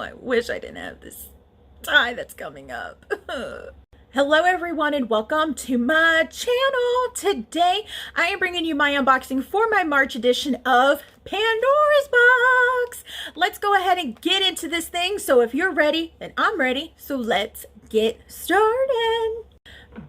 I wish I didn't have this tie that's coming up. Hello everyone and welcome to my channel. Today I am bringing you my unboxing for my March edition of Pandora's box. Let's go ahead and get into this thing. So if you're ready, then I'm ready. So let's get started.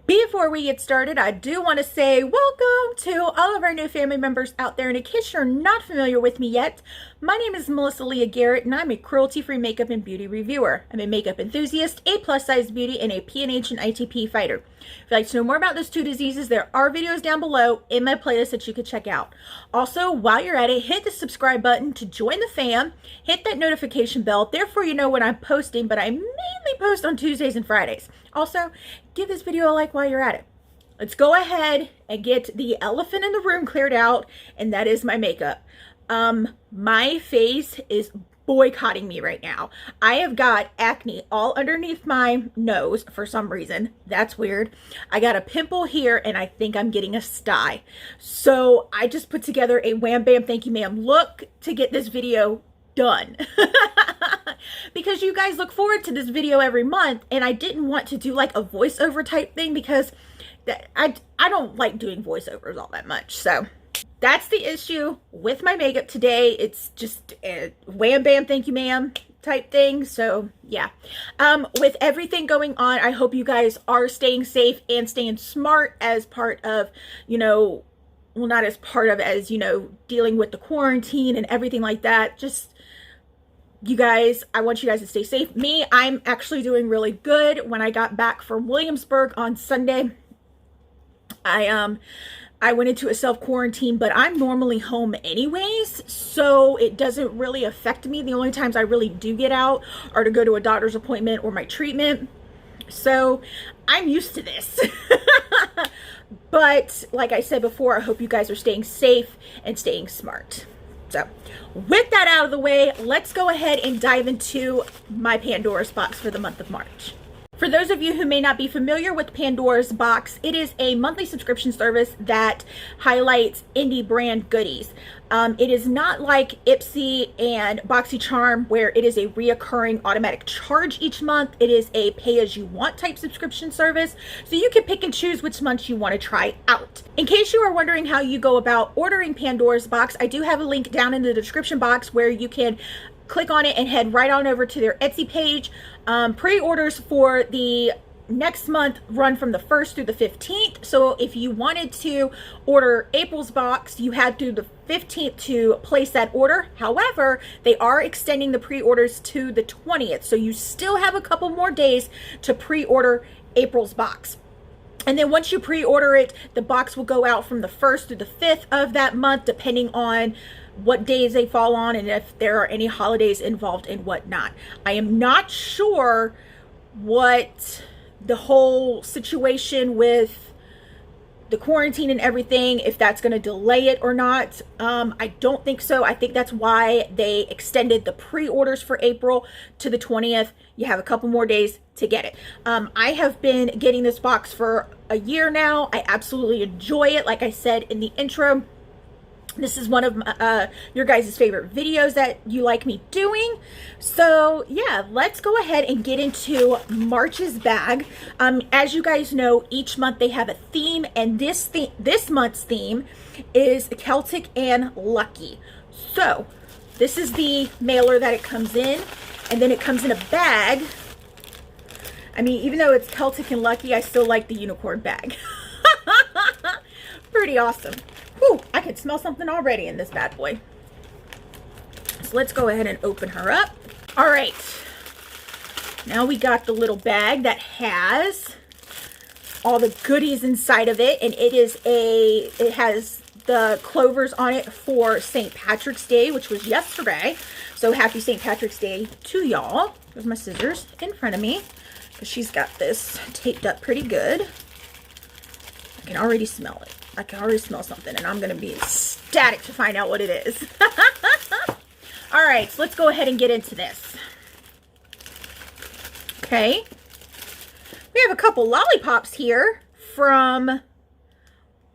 Before we get started, I do want to say welcome to all of our new family members out there. And in case you're not familiar with me yet, my name is Melissa Leah Garrett, and I'm a cruelty-free makeup and beauty reviewer. I'm a makeup enthusiast, a plus-size beauty, and a PNH and ITP fighter. If you'd like to know more about those two diseases, there are videos down below in my playlist that you could check out. Also, while you're at it, hit the subscribe button to join the fam. Hit that notification bell, therefore you know when I'm posting, but I mainly post on Tuesdays and Fridays. Also, give this video a like while you're at it. Let's go ahead and get the elephant in the room cleared out, and that is my makeup. My face is boycotting me right now. I have got acne all underneath my nose for some reason. That's weird. I got a pimple here, and I think I'm getting a sty. So I just put together a wham bam thank you ma'am look to get this video done. Because you guys look forward to this video every month, and I didn't want to do like a voiceover type thing because I don't like doing voiceovers all that much. So that's the issue with my makeup today. It's just a wham bam thank you ma'am type thing. So yeah, with everything going on, I hope you guys are staying safe and staying smart as part of, you know, well, not as part of, as you know, dealing with the quarantine and everything like that. Just you guys, I want you guys to stay safe. Me, I'm actually doing really good. When I got back from Williamsburg on Sunday, I went into a self-quarantine, but I'm normally home anyways, so it doesn't really affect me. The only times I really do get out are to go to a doctor's appointment or my treatment. So I'm used to this. But like I said before, I hope you guys are staying safe and staying smart. So with that out of the way, let's go ahead and dive into my Pandora's box for the month of March. For those of you who may not be familiar with Pandora's box, it is a monthly subscription service that highlights indie brand goodies. It is not like Ipsy and BoxyCharm where it is a reoccurring automatic charge each month. It is a pay-as-you-want type subscription service, so you can pick and choose which months you want to try out. In case you are wondering how you go about ordering Pandora's box, I do have a link down in the description box where you can click on it and head right on over to their Etsy page. Pre-orders for the next month run from the 1st through the 15th. So if you wanted to order April's box, you had through the 15th to place that order. However, they are extending the pre-orders to the 20th. So you still have a couple more days to pre-order April's box. And then once you pre-order it, the box will go out from the 1st through the 5th of that month, depending on what days they fall on and if there are any holidays involved and whatnot. I am not sure what the whole situation with the quarantine and everything, if that's going to delay it or not. I don't think so. I think that's why they extended the pre-orders for April to the 20th. You have a couple more days to get it. I have been getting this box for a year now. I absolutely enjoy it. Like I said in the intro, this is one of your guys' favorite videos that you like me doing. So yeah, let's go ahead and get into March's bag. As you guys know, each month they have a theme, and this month's theme is Celtic and Lucky. So this is the mailer that it comes in, and then it comes in a bag. I mean, even though it's Celtic and Lucky, I still like the unicorn bag. Pretty awesome. Ooh, I can smell something already in this bad boy. So let's go ahead and open her up. All right. Now we got the little bag that has all the goodies inside of it. And it has the clovers on it for St. Patrick's Day, which was yesterday. So happy St. Patrick's Day to y'all. There's my scissors in front of me, because she's got this taped up pretty good. I can already smell it. I can already smell something, and I'm going to be ecstatic to find out what it is. All right, so let's go ahead and get into this. Okay. We have a couple lollipops here from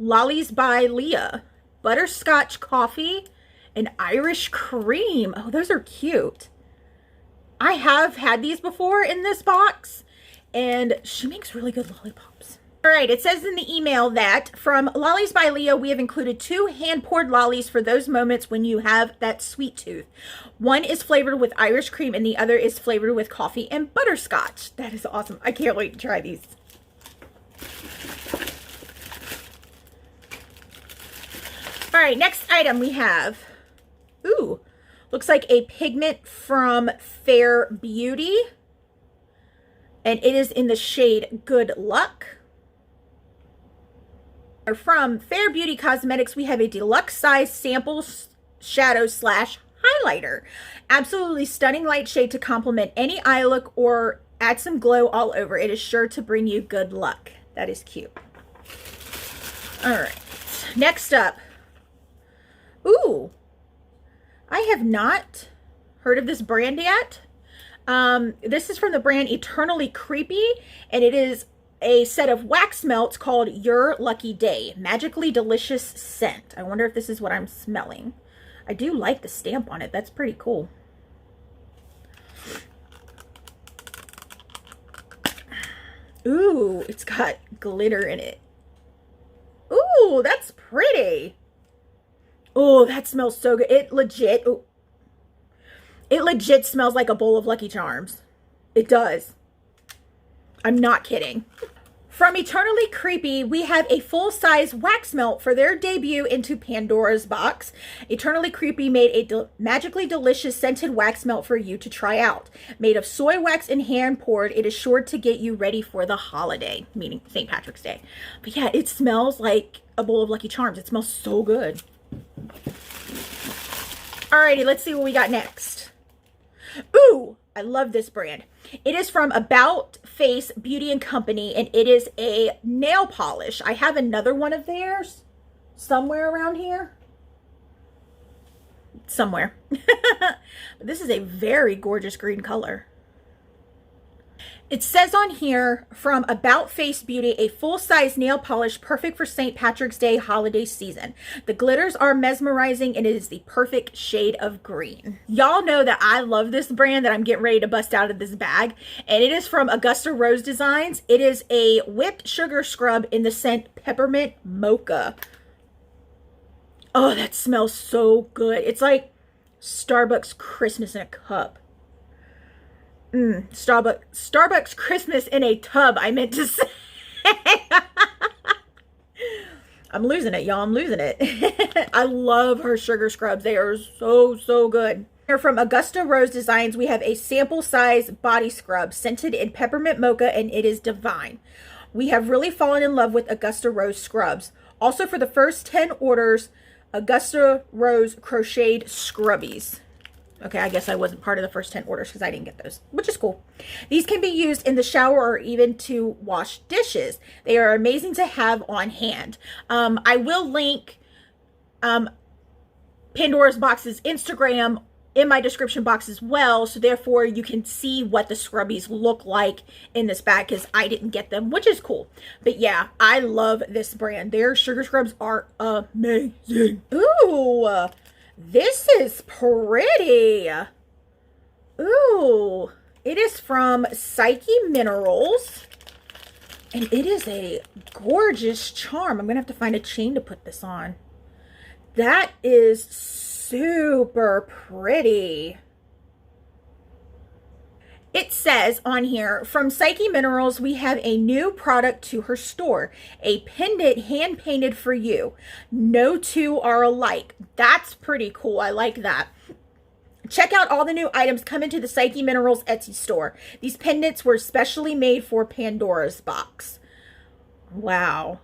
Lollies by Leah. Butterscotch coffee and Irish cream. Oh, those are cute. I have had these before in this box, and she makes really good lollipops. All right, it says in the email that from Lollies by Leo, we have included 2 hand-poured lollies for those moments when you have that sweet tooth. One is flavored with Irish cream, and the other is flavored with coffee and butterscotch. That is awesome. I can't wait to try these. All right, next item we have, ooh, looks like a pigment from Fair Beauty, and it is in the shade Good Luck. From Fair Beauty Cosmetics, we have a deluxe size sample shadow slash highlighter. Absolutely stunning light shade to complement any eye look or add some glow all over. It is sure to bring you good luck. That is cute. All right, next up. Ooh, I have not heard of this brand yet. This is from the brand Eternally Creepy, and it is a set of wax melts called Your Lucky Day. Magically delicious scent. I wonder if this is what I'm smelling. I do like the stamp on it. That's pretty cool. Ooh, it's got glitter in it. Ooh, that's pretty. Oh, that smells so good. It legit smells like a bowl of Lucky Charms. It does. I'm not kidding. From Eternally Creepy, we have a full-size wax melt for their debut into Pandora's box. Eternally Creepy made a magically delicious scented wax melt for you to try out. Made of soy wax and hand-poured, it is sure to get you ready for the holiday, meaning St. Patrick's Day. But yeah, it smells like a bowl of Lucky Charms. It smells so good. Alrighty, let's see what we got next. Ooh, I love this brand. It is from About Face Beauty and Company, and it is a nail polish. I have another one of theirs somewhere around here. Somewhere. This is a very gorgeous green color. It says on here, from About Face Beauty, a full-size nail polish perfect for St. Patrick's Day holiday season. The glitters are mesmerizing, and it is the perfect shade of green. Y'all know that I love this brand that I'm getting ready to bust out of this bag, and it is from Augusta Rose Designs. It is a whipped sugar scrub in the scent Peppermint Mocha. Oh, that smells so good. It's like Starbucks Christmas in a cup. Starbucks Christmas in a tub, I meant to say. I'm losing it, y'all. I'm losing it. I love her sugar scrubs. They are so, so good. Here from Augusta Rose Designs, we have a sample size body scrub scented in Peppermint Mocha, and it is divine. We have really fallen in love with Augusta Rose scrubs. Also, for the first 10 orders, Augusta Rose crocheted scrubbies. Okay, I guess I wasn't part of the first 10 orders because I didn't get those, which is cool. These can be used in the shower or even to wash dishes. They are amazing to have on hand. I will link Pandora's Box's Instagram in my description box as well, so therefore you can see what the scrubbies look like in this bag because I didn't get them, which is cool. But yeah, I love this brand. Their sugar scrubs are amazing. Ooh, this is pretty. Ooh, it is from Psyche Minerals, and it is a gorgeous charm. I'm gonna have to find a chain to put this on. That is super pretty. It says on here, from Psyche Minerals, we have a new product to her store. A pendant hand-painted for you. No two are alike. That's pretty cool. I like that. Check out all the new items coming to the Psyche Minerals Etsy store. These pendants were specially made for Pandora's box. Wow.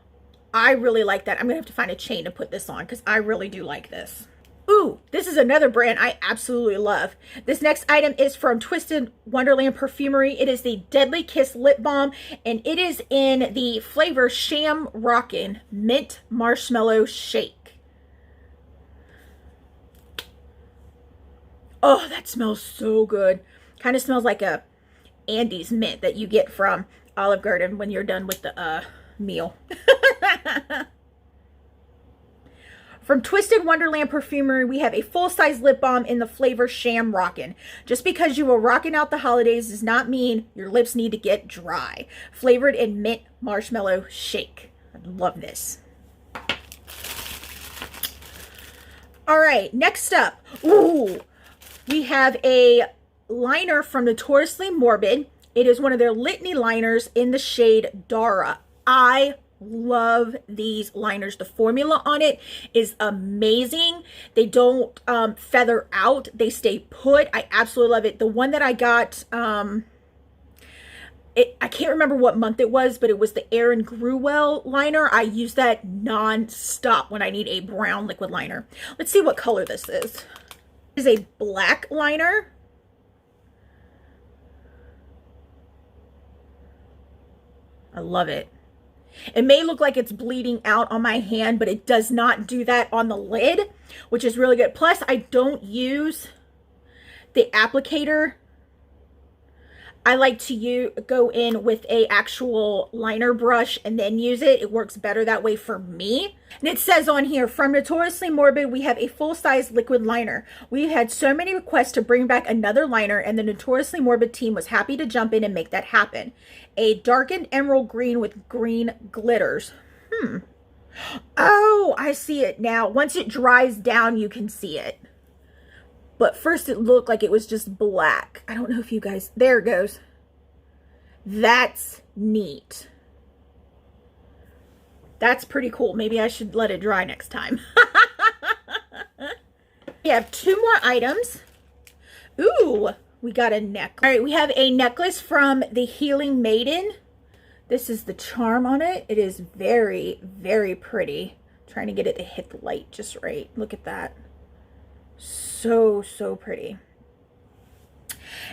I really like that. I'm going to have to find a chain to put this on because I really do like this. Ooh, this is another brand I absolutely love. This next item is from Twisted Wonderland Perfumery. It is the Deadly Kiss Lip Balm, and it is in the flavor Sham Rockin' Mint Marshmallow Shake. Oh, that smells so good. Kind of smells like a Andes mint that you get from Olive Garden when you're done with the meal. From Twisted Wonderland Perfumery, we have a full-size lip balm in the flavor Sham Rockin'. Just because you are rocking out the holidays does not mean your lips need to get dry. Flavored in mint marshmallow shake. I love this. All right, next up, ooh, we have a liner from Notoriously Morbid. It is one of their Litany liners in the shade Dara. I love these liners. The formula on it is amazing. They don't feather out. They stay put. I absolutely love it. The one that I got, I can't remember what month it was, but it was the Erin Gruwell liner. I use that non-stop when I need a brown liquid liner. Let's see what color this is. This is a black liner. I love it. It may look like it's bleeding out on my hand, but it does not do that on the lid, which is really good. Plus, I don't use the applicator. I like to go in with a actual liner brush and then use it. It works better that way for me. And it says on here, from Notoriously Morbid, we have a full-size liquid liner. We've had so many requests to bring back another liner, and the Notoriously Morbid team was happy to jump in and make that happen. A darkened emerald green with green glitters. Oh, I see it now. Once it dries down, you can see it. But first it looked like it was just black. I don't know if you guys, there it goes. That's neat. That's pretty cool. Maybe I should let it dry next time. We have 2 more items. Ooh, we got a neck. All right, we have a necklace from the Healing Maiden. This is the charm on it. It is very, very pretty. I'm trying to get it to hit the light just right. Look at that. So pretty.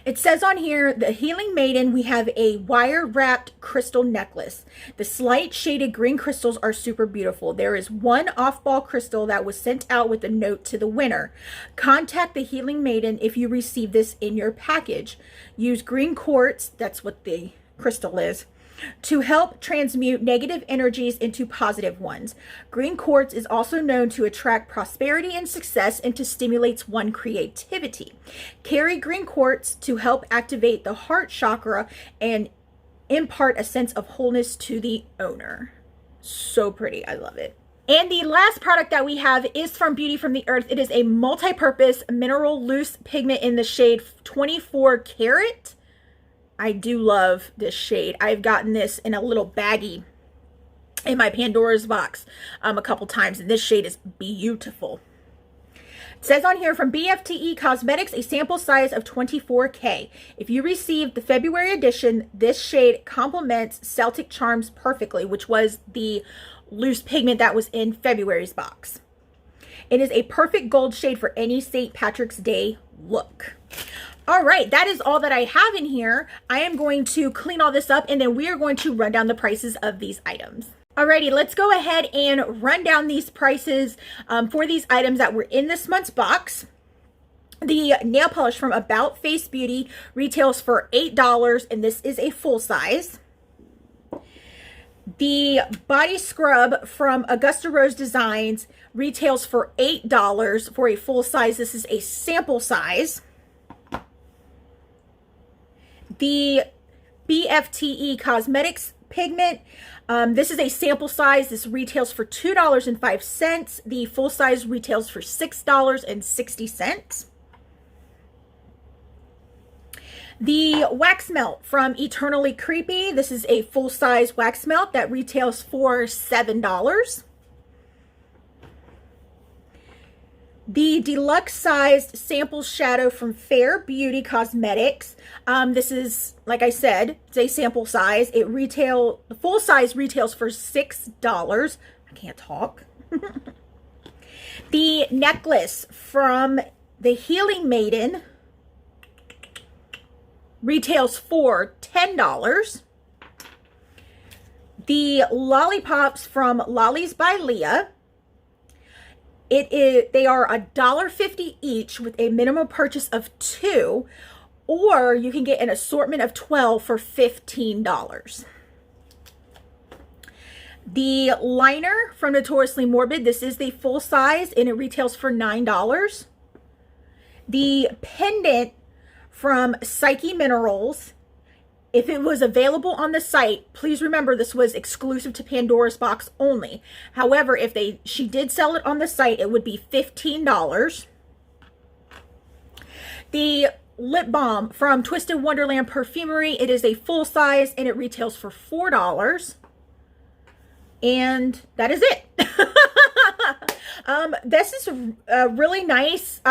It says on here, the Healing Maiden, we have a wire wrapped crystal necklace. The slight shaded green crystals are super beautiful. There is one off-ball crystal that was sent out with a note to the winner. Contact the Healing Maiden if you receive this in your package. Use green quartz, that's what the crystal is, to help transmute negative energies into positive ones. Green quartz is also known to attract prosperity and success and to stimulate one's creativity. Carry green quartz to help activate the heart chakra and impart a sense of wholeness to the owner. So pretty. I love it. And the last product that we have is from Beauty from the Earth. It is a multi-purpose mineral loose pigment in the shade 24 Karat. I do love this shade. I've gotten this in a little baggie in my Pandora's box a couple times, and this shade is beautiful. It says on here, from BFTE Cosmetics, a sample size of 24K. If you received the February edition, this shade complements Celtic Charms perfectly, which was the loose pigment that was in February's box. It is a perfect gold shade for any St. Patrick's Day look. All right, that is all that I have in here. I am going to clean all this up, and then we are going to run down the prices of these items. Alrighty, let's go ahead and run down these prices for these items that were in this month's box. The nail polish from About Face Beauty retails for $8, and this is a full size. The body scrub from Augusta Rose Designs retails for $8 for a full size. This is a sample size. The BFTE Cosmetics pigment, this is a sample size. This retails for $2.05. The full size retails for $6.60. The wax melt from Eternally Creepy. This is a full size wax melt that retails for $7. The deluxe sized sample shadow from Fair Beauty Cosmetics. This is, like I said, it's a sample size. The full size retails for $6. I can't talk. The necklace from the Healing Maiden retails for $10. The lollipops from Lollies by Leah. They are $1.50 each with a minimum purchase of 2, or you can get an assortment of 12 for $15. The liner from Notoriously Morbid, this is the full size and it retails for $9. The pendant from Psyche Minerals, if it was available on the site, please remember this was exclusive to Pandora's box only. However, if she did sell it on the site, it would be $15. The lip balm from Twisted Wonderland Perfumery, it is a full size and it retails for $4. And that is it. This is a really nice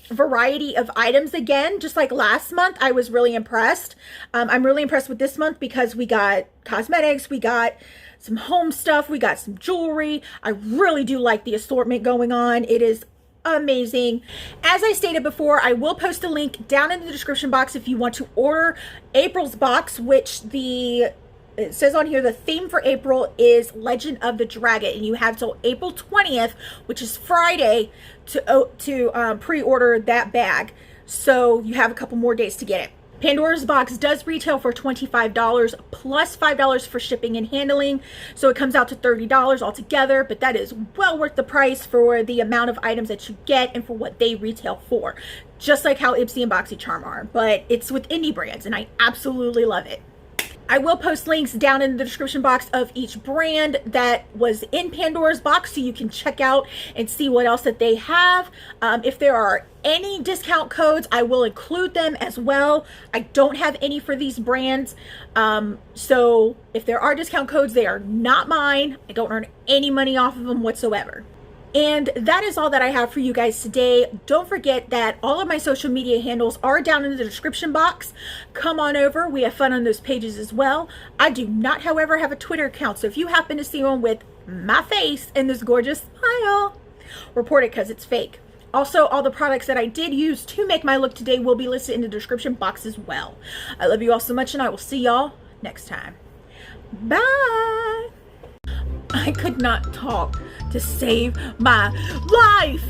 variety of items again. Just like last month, I was really impressed. I'm really impressed with this month because we got cosmetics, we got some home stuff, we got some jewelry. I really do like the assortment going on. It is amazing. As I stated before, I will post a link down in the description box if you want to order April's box, which it says on here the theme for April is Legend of the Dragon, and you have till April 20th, which is Friday, to pre-order that bag. So you have a couple more days to get it. Pandora's box does retail for $25 plus $5 for shipping and handling. So it comes out to $30 altogether, but that is well worth the price for the amount of items that you get and for what they retail for. Just like how Ipsy and BoxyCharm are, but it's with indie brands and I absolutely love it. I will post links down in the description box of each brand that was in Pandora's box so you can check out and see what else that they have. If there are any discount codes, I will include them as well. I don't have any for these brands. So if there are discount codes, they are not mine. I don't earn any money off of them whatsoever. And that is all that I have for you guys today. Don't forget that all of my social media handles are down in the description box. Come on over. We have fun on those pages as well. I do not, however, have a Twitter account. So if you happen to see one with my face and this gorgeous smile, report it because it's fake. Also, all the products that I did use to make my look today will be listed in the description box as well. I love you all so much and I will see y'all next time. Bye. I could not talk to save my life.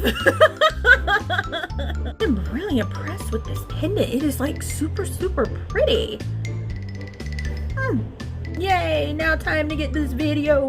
I'm really impressed with this pendant. It is like super, super pretty. Yay, now time to get this video.